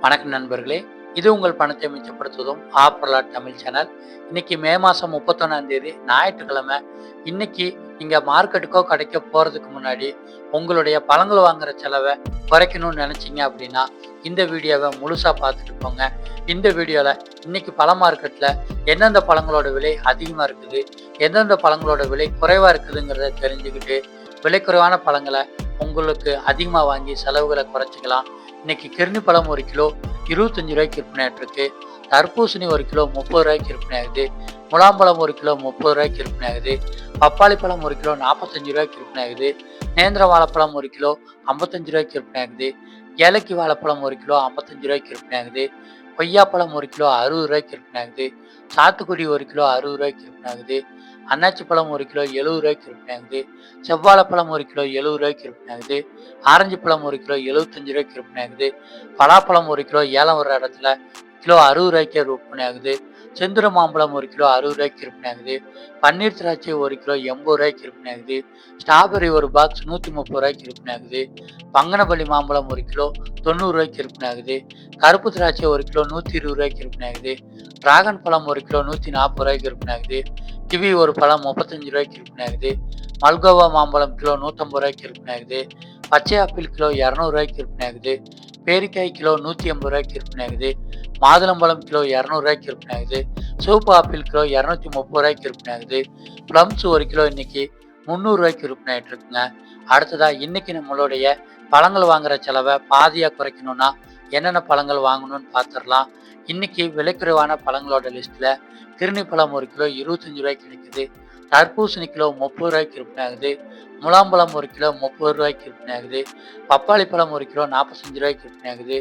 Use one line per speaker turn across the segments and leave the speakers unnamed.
வணக்கம் நண்பர்களே. இது உங்கள் பணத்தை மிச்சப்படுத்துவதும் ஆப்பர்லாட் தமிழ் சேனல். இன்னைக்கு மே மாதம் 31ஆம் தேதி ஞாயிற்றுக்கிழமை. இன்னைக்கு நீங்கள் மார்க்கெட்டுக்கோ கடைக்கோ போகிறதுக்கு முன்னாடி உங்களுடைய பழங்கள் வாங்குற செலவை குறைக்கணும்னு நினச்சிங்க அப்படின்னா இந்த வீடியோவை முழுசாக பார்த்துட்டு போங்க. இந்த வீடியோவில் இன்னைக்கு பழ மார்க்கெட்டில் எந்தெந்த பழங்களோட விலை அதிகமாக இருக்குது, எந்தெந்த பழங்களோட விலை குறைவாக இருக்குதுங்கிறத தெரிஞ்சுக்கிட்டு விலை குறைவான பழங்களை உங்களுக்கு அதிகமாக வாங்கி செலவுகளை குறைச்சிக்கலாம். இன்னைக்கு கிர்னி பழம் 1 கிலோ 25 ரூபாய்க்கு விற்பனை ஆகிட்டு. தர்பூசணி 1 கிலோ 30 ரூபாய்க்கு விற்பனை ஆகுது. முலாம்பழம் 1 கிலோ 30 ரூபாய்க்கு விற்பனை ஆகுது. பப்பாளி பழம் 1 கிலோ 45 ரூபாய்க்கு விற்பனை ஆகுது. நேந்திர வாழைப்பழம் 1 கிலோ 55 ரூபாய்க்கு விற்பனை ஆகுது. ஏலக்கி வாழைப்பழம் 1 கிலோ 55 ரூபாய்க்கு விற்பனை ஆகுது. கொய்யாப்பழம் 1 கிலோ 60 ரூபாய்க்கு விற்பனை ஆகுது. சாத்துக்குடி 1 கிலோ 60 ரூபாய்க்கு விற்பனை ஆகுது. அன்னாச்சி பழம் 1 கிலோ 70 ரூபாய்க்கு விற்பனை ஆகுது. செவ்வாழைப்பழம் 1 கிலோ 70 ரூபாய்க்கு விற்பனை ஆகுது. ஆரஞ்சு பழம் 1 கிலோ 75 ரூபாய்க்கு விற்பனை ஆகுது. பலாப்பழம் 1 கிலோ ஏலம் வர இடத்துல கிலோ 60 ரூபாய்க்கு விற்பனை ஆகுது. செந்துர மாம்பழம் 1 கிலோ 60 ரூபாய்க்கு விற்பனை ஆகுது. பன்னீர் திராட்சை 1 கிலோ 80 ரூபாய்க்கு விற்பனை ஆகுது. ஸ்ட்ராபெரி ஒரு பாக்ஸ் 130 ரூபாய்க்கு விற்பனை ஆகுது. பங்கனப்பள்ளி மாம்பழம் 1 கிலோ 90 ரூபாய்க்கு விற்பனை ஆகுது. கருப்பு திராட்சை 1 கிலோ 120 ரூபாய்க்கு விற்பனை ஆகுது. டிராகன் பழம் 1 கிலோ 140 ரூபாய்க்கு விற்பனை ஆகுது. கிவி ஒரு பழம் 35 ரூபாய்க்கு விற்பனை ஆகுது. மல்கோவா மாம்பழம் கிலோ 150 ரூபாய்க்கு விற்பனை ஆகுது. பச்சை ஆப்பிள் கிலோ 200 ரூபாய்க்கு விற்பனை ஆகுது. பேரிக்காய் கிலோ 180 ரூபாய்க்கு விற்பனை ஆகுது. மாதுளம்பழம் கிலோ 200 ரூபாய்க்கு விற்பனை ஆகுது. சிவப்பு ஆப்பிள் கிலோ 230 ரூபாய்க்கு விற்பனை ஆகுது. பிளம்ஸ் 1 கிலோ இன்னைக்கு 300 ரூபாய்க்கு விற்பனை ஆகிட்டு இருக்குங்க. அடுத்ததா இன்னைக்கு நம்மளுடைய பழங்கள் வாங்குற செலவை பாதியாக குறைக்கணும்னா என்னென்ன பழங்கள் வாங்கணும்னு பார்த்துடலாம். இன்னைக்கு விலை குறைவான பழங்களோட லிஸ்ட்ல கிர்னி பழம் 1 கிலோ 25 ரூபாய்க்கு கிடைக்குது. தர்பூசணி கிலோ 30 ரூபாய்க்கு விற்பனை ஆகுது. முலாம்பழம் 1 கிலோ 30 ரூபாய்க்கு விற்பனை ஆகுது. பப்பாளி பழம் 1 கிலோ 45 ரூபாய்க்கு விற்பனை ஆகுது.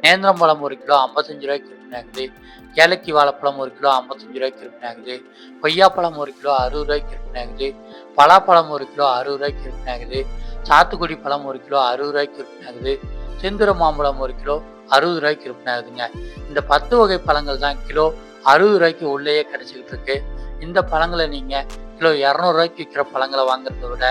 நேந்திரம் பழம் 1 கிலோ 55 ரூபாய்க்கு விற்பனை ஆகுது. ஏலக்கி வாழைப்பழம் 1 கிலோ 55 ரூபாய்க்கு விற்பனை ஆகுது. கொய்யாப்பழம் 1 கிலோ 60 ரூபாய்க்கு விற்பனை ஆகுது. பலாப்பழம் 1 கிலோ 60 ரூபாய்க்கு விற்பனை ஆகுது. சாத்துக்குடி பழம் 1 கிலோ 60 ரூபாய்க்கு விற்பனை ஆகுது. செந்துர மாம்பழம் 1 கிலோ 60 ரூபாய்க்கு விற்பனை ஆகுதுங்க. இந்த 10 வகை பழங்கள் தான் கிலோ 60 ரூபாய்க்கு உள்ளேயே கிடைச்சிக்கிட்டு இருக்கு. இந்த பழங்களை நீங்க கிலோ 200 ரூபாய்க்கு விற்கிற பழங்களை வாங்குறத விட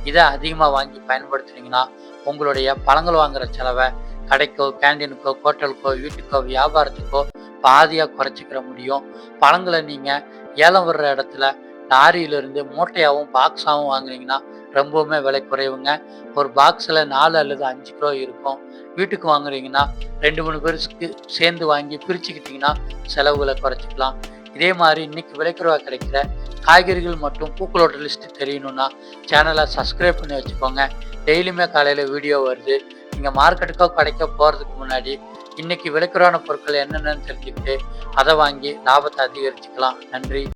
இதை அதிகமாக வாங்கி பயன்படுத்துனீங்கன்னா உங்களுடைய பழங்கள் வாங்குற செலவை கடைக்கோ, கேண்டீனுக்கோ, ஹோட்டலுக்கோ, வீட்டுக்கோ, வியாபாரத்துக்கோ பாதியாக குறைச்சிக்கிற முடியும். பழங்களை நீங்கள் ஏலம் வர்ற இடத்துல லாரியிலிருந்து மூட்டையாகவும் பாக்ஸாகவும் வாங்குனீங்கன்னா ரொம்பவுமே விலை குறைவுங்க. ஒரு பாக்ஸில் 4 அல்லது 5 கிலோ இருக்கும். வீட்டுக்கு வாங்குறீங்கன்னா 2-3 பேருக்கு சேர்ந்து வாங்கி பிரிச்சுக்கிட்டிங்கன்னா செலவுகளை குறைச்சிக்கலாம். இதே மாதிரி இன்னைக்கு விலைக்குறைவாக கிடைக்கிற காய்கறிகள் மற்றும் பூக்களோட லிஸ்ட் தெரியணும்னா சேனலை சப்ஸ்கிரைப் பண்ணி வச்சுக்கோங்க. டெய்லியுமே காலையில் வீடியோ வருது. நீங்கள் மார்க்கெட்டுக்கோ கடைக்கோ போகிறதுக்கு முன்னாடி இன்னைக்கு விலைக்குறைவான பொருட்கள் என்னென்னு தெரிஞ்சுக்கிட்டு அதை வாங்கி லாபத்தை அதிகரிச்சுக்கலாம். நன்றி.